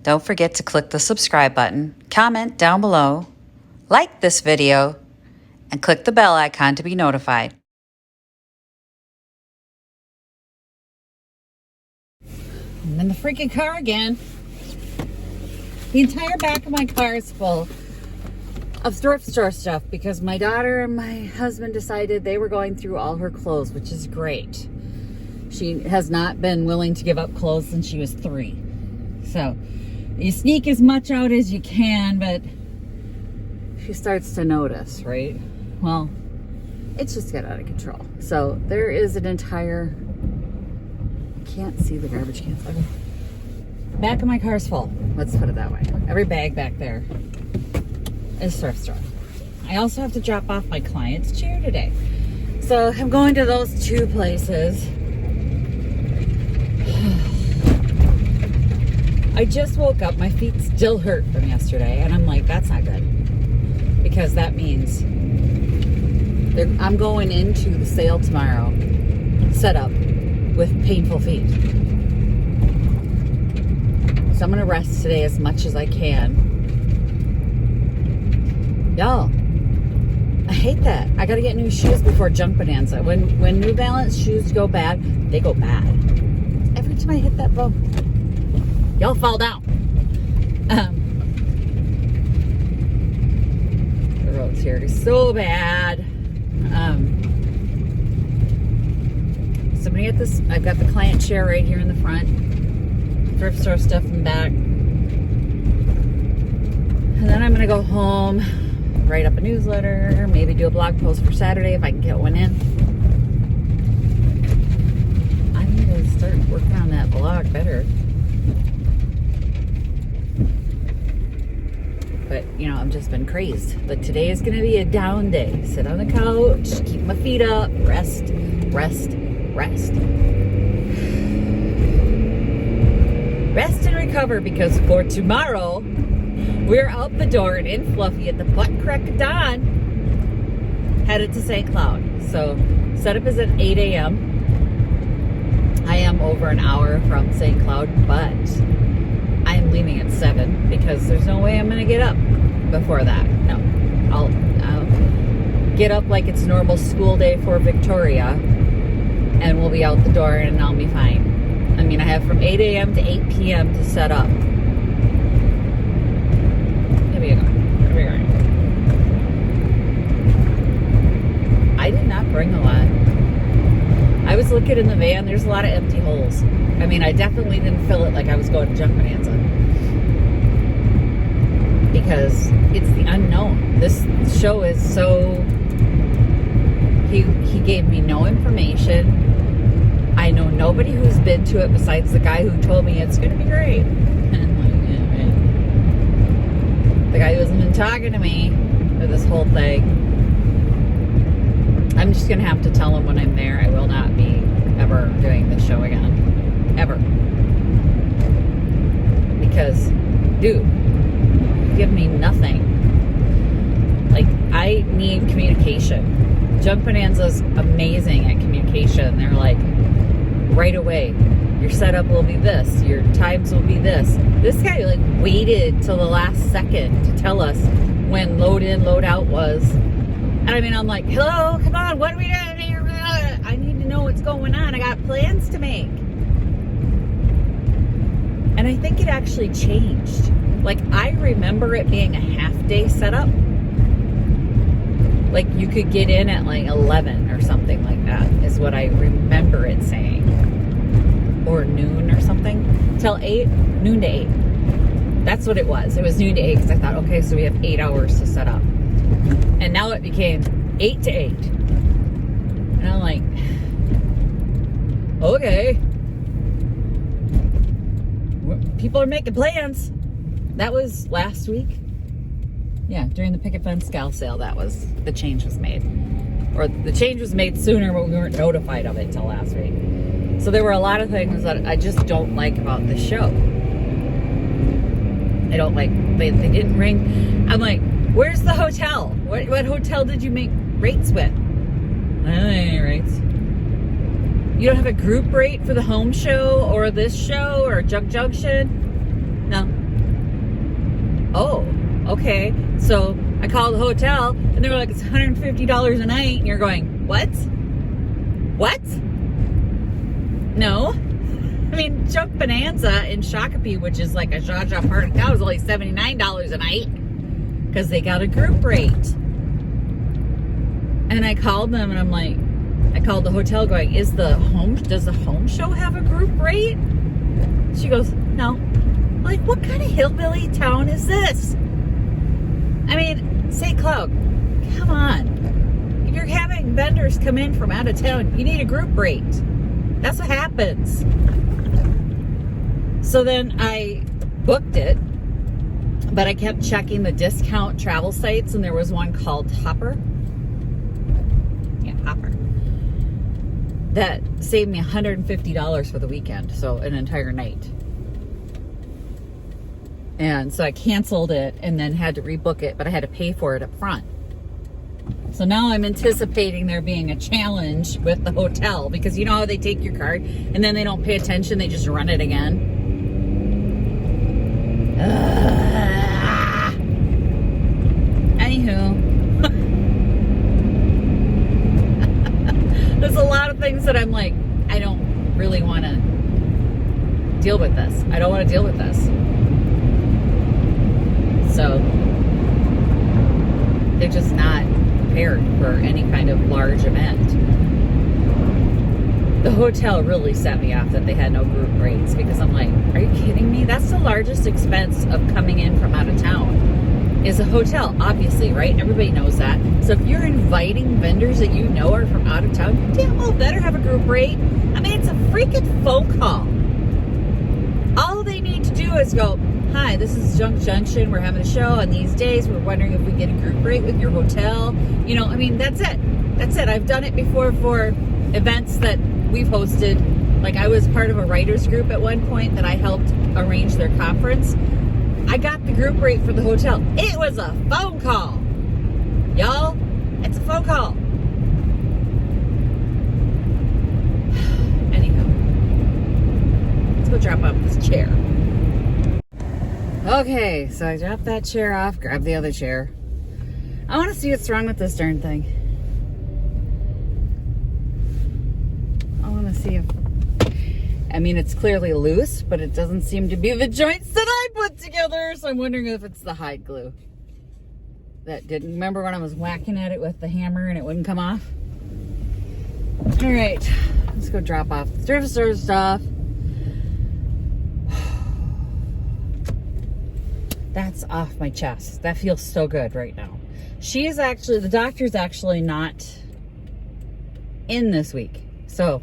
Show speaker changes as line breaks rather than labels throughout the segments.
Don't forget to click the subscribe button, comment down below, like this video, and click the bell icon to be notified. I'm in the freaking car again. The entire back of my car is full of thrift store stuff because my daughter and my husband decided they were going through all her clothes, which is great. She has not been willing to give up clothes since she was 3. So you sneak as much out as you can, but she starts to notice, right? Well, it's just got out of control. So there is an entire, I can't see the garbage cans. Okay. Back of my car's full. Let's put it that way. Every bag back there is thrift store. I also have to drop off my client's chair today. So I'm going to those 2 places. I just woke up. My feet still hurt from yesterday. And I'm like, that's not good. Because that means I'm going into the sale tomorrow set up with painful feet. So I'm going to rest today as much as I can. Y'all, I hate that. I got to get new shoes before Junk Bonanza. When New Balance shoes go bad, they go bad. Every time I hit that bump, y'all fall down. The roads here are so bad. Somebody at this, I've got the client chair right here in the front. Thrift store stuff in the back. And then I'm going to go home, write up a newsletter, maybe do a blog post for Saturday if I can get one in. I need to start working on that blog better. But, you know, I've just been crazed. But today is going to be a down day. Sit on the couch, keep my feet up, rest, rest, rest. Rest and recover, because for tomorrow, we're out the door and in Fluffy at the butt crack of dawn, headed to St. Cloud. So setup is at 8 a.m. I am over an hour from St. Cloud, but I am leaving at 7 because there's no way I'm going to get up before that. No, I'll get up like it's normal school day for Victoria, and we'll be out the door and I'll be fine. I mean, I have from 8 a.m. to 8 p.m. to set up. Here we go. Here we go. I did not bring a lot. I was looking in the van. There's a lot of empty holes. I mean, I definitely didn't fill it like I was going to Junk Bonanza. Because it's the unknown. This show is so... He gave me no information. I know nobody who's been to it besides the guy who told me it's going to be great. And I'm like, yeah, man. The guy who hasn't been talking to me for this whole thing. I'm just going to have to tell him when I'm there I will not be ever doing this show again. Ever. Because, dude, you give me nothing. Like, I need communication. Junk Bonanza's amazing at communication. They're like, right away, your setup will be this, your times will be this. This guy like waited till the last second to tell us when load in, load out was. And I mean, I'm like, hello, come on, what are we doing here? I need to know what's going on. I got plans to make. And I think it actually changed. Like, I remember it being a half-day setup. Like, you could get in at like 11 or something like that, is what I remember it saying. Or noon or something. Till 8, noon to 8. That's what it was. It was noon to 8 because I thought, okay, so we have 8 hours to set up. And now it became 8 to 8. And I'm like, okay. People are making plans. That was last week. Yeah, during the picket fence gal sale, that was, the change was made. Or the change was made sooner, but we weren't notified of it until last week. So there were a lot of things that I just don't like about this show. I don't like, they didn't ring. I'm like, where's the hotel? What hotel did you make rates with? I don't have any rates. You don't have a group rate for the home show or this show or Junk Junction? No. oh, okay. So I called the hotel and they were like, it's $150 a night. And you're going, what? What? No. I mean, Junk Bonanza in Shakopee, which is like a Zsa Zsa part of town, is only $79 a night because they got a group rate. And I called them and I'm like, I called the hotel going, does the home show have a group rate? She goes, no. I'm like, what kind of hillbilly town is this? I mean, St. Cloud, come on. If you're having vendors come in from out of town, you need a group rate. That's what happens. So then I booked it, but I kept checking the discount travel sites, and there was one called Hopper. Yeah, Hopper. That saved me $150 for the weekend, so an entire night. And so I canceled it and then had to rebook it, but I had to pay for it up front. So now I'm anticipating there being a challenge with the hotel, because you know how they take your card and then they don't pay attention, they just run it again. Anywho. There's a lot of things that I'm like, I don't really want to deal with this. I don't want to deal with this. So they're just not prepared for any kind of large event. The hotel really set me off that they had no group rates, because I'm like, are you kidding me? That's the largest expense of coming in from out of town, is a hotel, obviously, right? Everybody knows that. So if you're inviting vendors that you know are from out of town, you damn well better have a group rate. I mean, it's a freaking phone call. All they need to do is go, hi, this is Junk Junction. We're having a show on these days. We're wondering if we get a group rate with your hotel. You know, I mean, that's it. That's it. I've done it before for events that we've hosted. Like, I was part of a writers group at one point that I helped arrange their conference. I got the group rate for the hotel. It was a phone call. Y'all, it's a phone call. Anyhow, let's go drop off this chair. Okay, so I dropped that chair off, grabbed the other chair. I want to see what's wrong with this darn thing. I want to see if... I mean, it's clearly loose, but it doesn't seem to be the joints that I put together. So I'm wondering if it's the hide glue. That didn't... Remember when I was whacking at it with the hammer and it wouldn't come off? All right, let's go drop off the thrift store stuff. That's off my chest. That feels so good right now. She is actually... The doctor's actually not in this week. So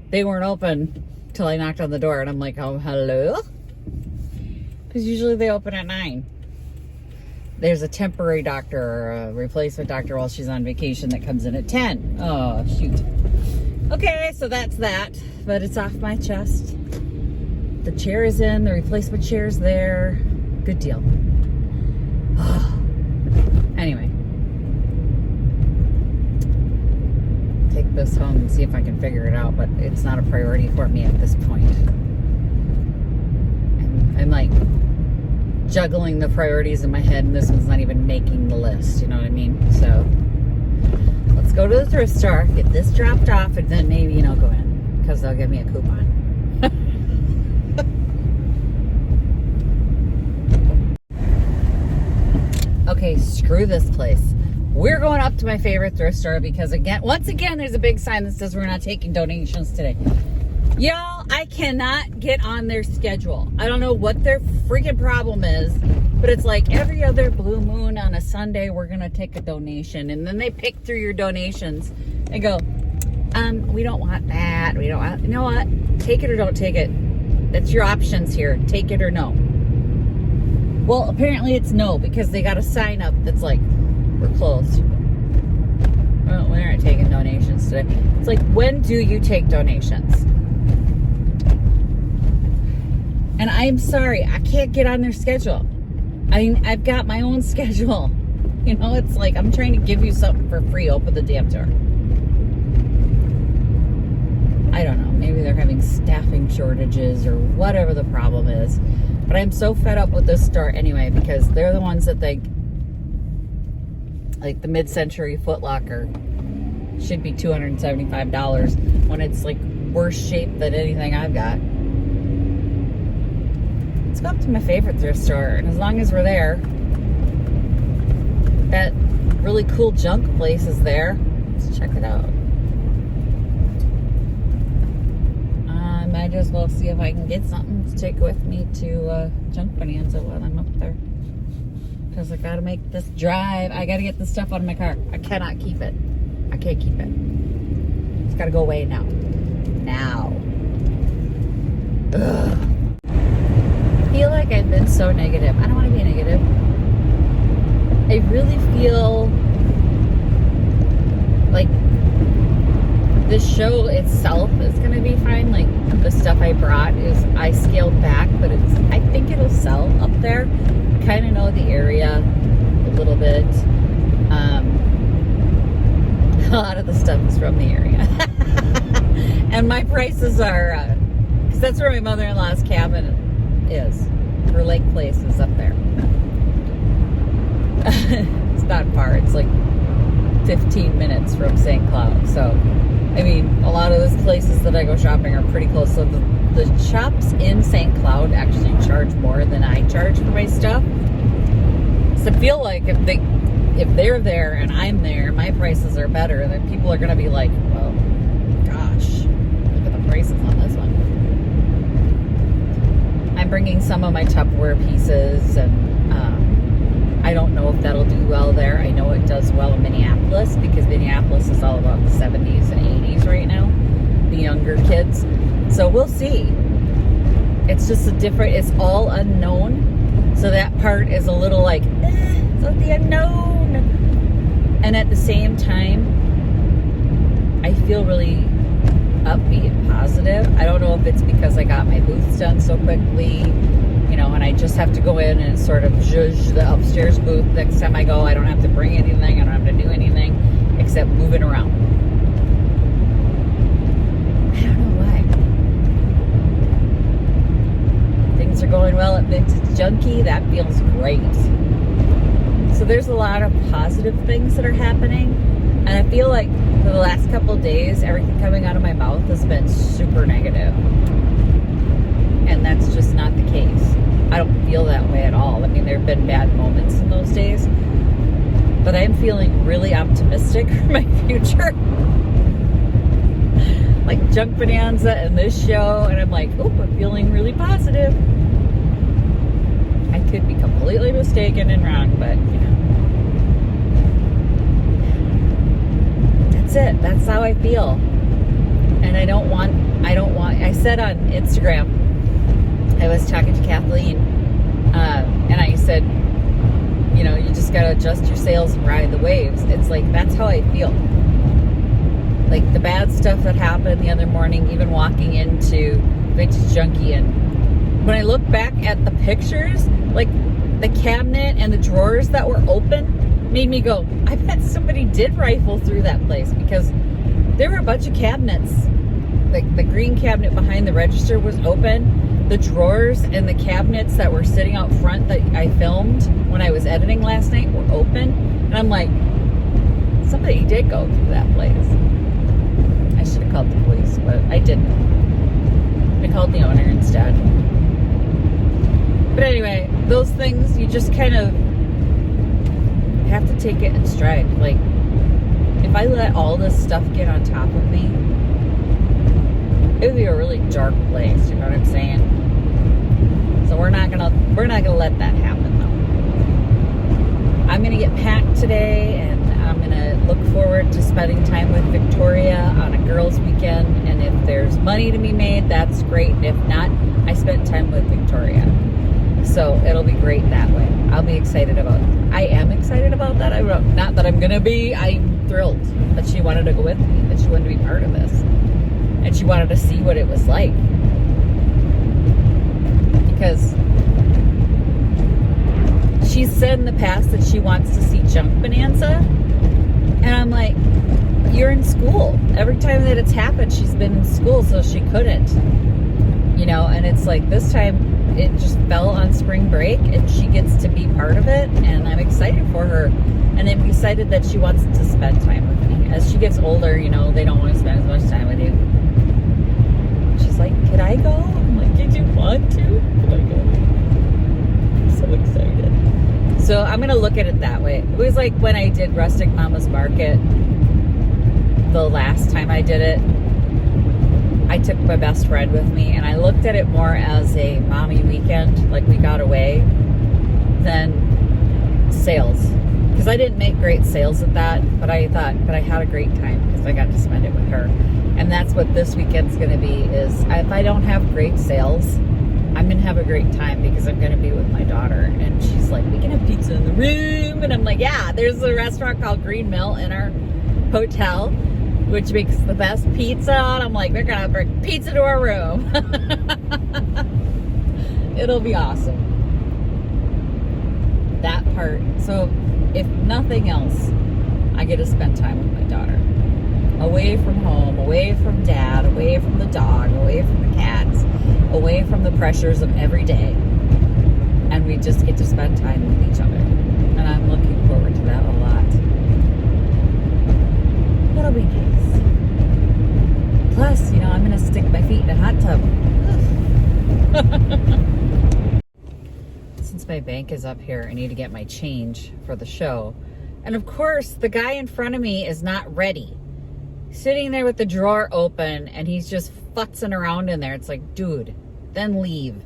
they weren't open till I knocked on the door, and I'm like, oh, hello? Because usually they open at 9. There's a temporary doctor or a replacement doctor while she's on vacation that comes in at 10. Oh, shoot. Okay, so that's that. But it's off my chest. The chair is in. The replacement chair is there. Good deal. Anyway. Take this home and see if I can figure it out, but it's not a priority for me at this point. I'm like juggling the priorities in my head, and this one's not even making the list, you know what I mean? So let's go to the thrift store, get this dropped off, and then maybe, you know, go in, because they'll give me a coupon. Okay, screw this place. We're going up to my favorite thrift store because, once again, there's a big sign that says we're not taking donations today. Y'all, I cannot get on their schedule. I don't know what their freaking problem is, but it's like every other blue moon on a Sunday, we're going to take a donation. And then they pick through your donations and go, we don't want that. We don't want, you know what? Take it or don't take it. That's your options here. Take it or no. Well, apparently it's no, because they got a sign up that's like, we're closed. Well, we aren't taking donations today. It's like, when do you take donations? And I'm sorry, I can't get on their schedule. I mean, I've got my own schedule. You know, it's like, I'm trying to give you something for free. Open the damn door. I don't know. Maybe they're having staffing shortages or whatever the problem is. But I'm so fed up with this store anyway, because they're the ones that think like the mid-century Foot Locker should be $275 when it's like worse shape than anything I've got. Let's go up to my favorite thrift store, and as long as we're there, that really cool junk place is there. Let's check it out. I might as well see if I can get something to take with me to Junk Bonanza while I'm up there. Because I gotta make this drive. I gotta get this stuff out of my car. I cannot keep it. I can't keep it. It's gotta go away now. Now. Ugh. I feel like I've been so negative. I don't want to be negative. I really feel like this show itself is going to be fine. Like the stuff I brought is I scaled back, but I think it'll sell up there. I kind of know the area a little bit. A lot of the stuff is from the area. And my prices are, because that's where my mother-in-law's cabin is. Her lake place is up there. It's not far. It's like 15 minutes from St. Cloud. So, I mean, a lot of those places that I go shopping are pretty close. So the shops in St. Cloud actually charge more than I charge for my stuff. So I feel like if they're there and I'm there, my prices are better. Then people are going to be like, well, gosh, look at the prices on this one. I'm bringing some of my Tupperware pieces, and I don't know if that'll do well there. I know it does well in Minneapolis, because Minneapolis is all about the 70s and 80s right now, the younger kids. So we'll see. It's just it's all unknown. So that part is a little like, it's the unknown. And at the same time, I feel really upbeat and positive. I don't know if it's because I got my booths done so quickly, and I just have to go in and sort of zhuzh the upstairs booth. Next time I go, I don't have to bring anything. I don't have to do anything except moving around. I don't know why. Things are going well at Vintage Junkie. That feels great. So there's a lot of positive things that are happening. And I feel like for the last couple of days, everything coming out of my mouth has been super negative. And that's just not the case. I don't feel that way at all. I mean, there have been bad moments in those days. But I'm feeling really optimistic for my future. Like Junk Bonanza and this show. And I'm like, oh, I'm feeling really positive. I could be completely mistaken and wrong, but, that's it. That's how I feel. And I said on Instagram, I was talking to Kathleen, and I said, you just got to adjust your sails and ride the waves. It's like, that's how I feel. Like the bad stuff that happened the other morning, even walking into Vintage Junkie, and when I look back at the pictures, like the cabinet and the drawers that were open made me go, I bet somebody did rifle through that place, because there were a bunch of cabinets. Like the green cabinet behind the register was open. The drawers and the cabinets that were sitting out front that I filmed when I was editing last night were open. And I'm like, somebody did go through that place. I should have called the police, but I didn't. I called the owner instead. But anyway, those things, you just kind of have to take it in stride. Like, if I let all this stuff get on top of me, it would be a really dark place, you know what I'm saying? So we're not gonna let that happen, though. I'm gonna get packed today, and I'm gonna look forward to spending time with Victoria on a girls' weekend. And if there's money to be made, that's great. And if not, I spent time with Victoria. So it'll be great that way. I'll be excited about it. I am excited about that. Not that I'm gonna be. I'm thrilled that she wanted to go with me, that she wanted to be part of this. And she wanted to see what it was like. Because she's said in the past that she wants to see Junk Bonanza. And I'm like, you're in school. Every time that it's happened, she's been in school, so she couldn't. You know, and it's like this time it just fell on spring break and she gets to be part of it, and I'm excited for her. And I'm excited that she wants to spend time with me. As she gets older, you know, they don't want to spend as much time with you. She's like, "Could I go?" I'm like, "Did you want to?" Oh my God. I'm so excited. So I'm going to look at it that way. It was like when I did Rustic Mama's Market the last time I did it. I took my best friend with me, and I looked at it more as a mommy weekend, like we got away, than sales. Because I didn't make great sales at that, but I thought, but I had a great time because I got to spend it with her. And that's what this weekend's going to be, is if I don't have great sales, I'm going to have a great time because I'm going to be with my daughter. And she's like, "We can have pizza in the room." And I'm like, "Yeah, there's a restaurant called Green Mill in our hotel, which makes the best pizza." And I'm like, "They're gonna bring pizza to our room." It'll be awesome. That part. So if nothing else, I get to spend time with my daughter. Away from home, away from dad, away from the dog, away from the cats, away from the pressures of every day. And we just get to spend time with each other. And I'm looking forward to that a lot. It'll be nice. Plus, you know, I'm going to stick my feet in a hot tub. Since my bank is up here, I need to get my change for the show. And of course, the guy in front of me is not ready. Sitting there with the drawer open, and he's just futzing around in there. It's like, dude, then leave.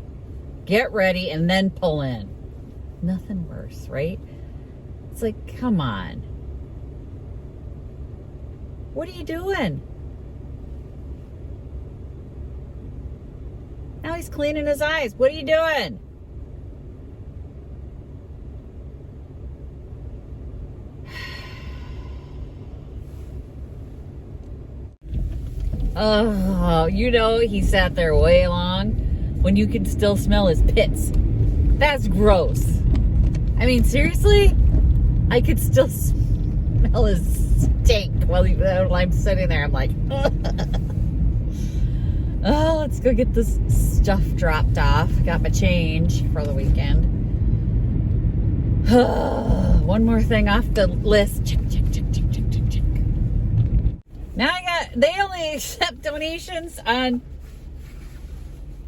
Get ready and then pull in. Nothing worse, right? It's like, come on. What are you doing? Now he's cleaning his eyes. What are you doing? Oh, you know, he sat there way long when you can still smell his pits. That's gross. I mean, seriously? I could still smell his stink while I'm sitting there. I'm like, oh, let's go get this stuff dropped off. Got my change for the weekend. One more thing off the list. Check, check, check, check, check, check, check. Now they only accept donations on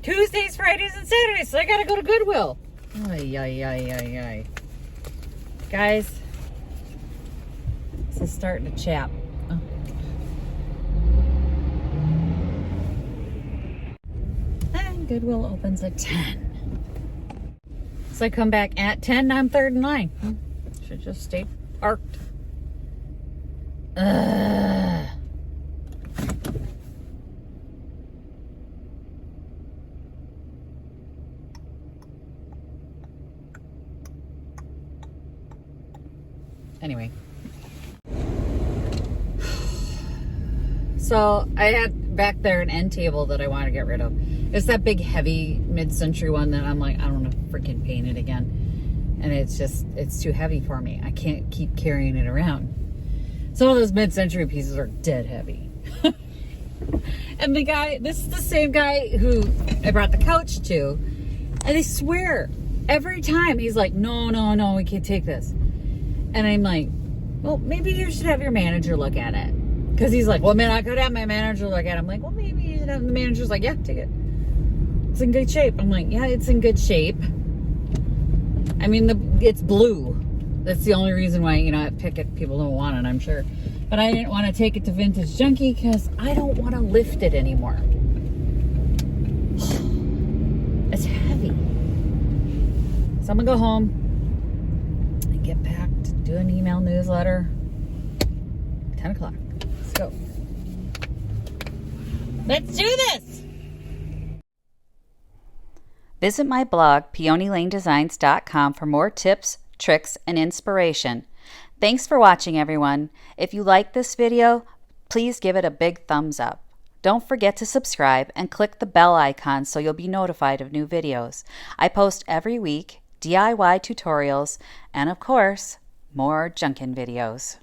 Tuesdays, Fridays, and Saturdays, so I gotta go to Goodwill. Ay, ay, ay, ay, ay. Guys, this is starting to chap. Oh. And Goodwill opens at 10. So I come back at 10, I'm third in line. Should just stay parked. Anyway. So I had back there an end table that I want to get rid of. It's that big heavy mid-century one that I'm like, I don't want to freaking paint it again. And it's too heavy for me. I can't keep carrying it around. Some of those mid-century pieces are dead heavy. And the guy, this is the same guy who I brought the couch to. And I swear, every time he's like, no, we can't take this. And I'm like, well, maybe you should have your manager look at it. Because he's like, well, man, I could have my manager look at it. I'm like, well, maybe you should have the manager's like, yeah, take it. It's in good shape. I'm like, yeah, it's in good shape. I mean, it's blue. That's the only reason why, you know, I pick it. People don't want it, I'm sure. But I didn't want to take it to Vintage Junkie because I don't want to lift it anymore. It's heavy. So I'm going to go home and get back to do an email newsletter. 10 o'clock. Let's go. Let's do this!
Visit my blog, peonylanedesigns.com, for more tips, tricks, and inspiration. Thanks for watching, everyone. If you like this video, please give it a big thumbs up. Don't forget to subscribe and click the bell icon so you'll be notified of new videos. I post every week DIY tutorials and, of course, more junkin' videos.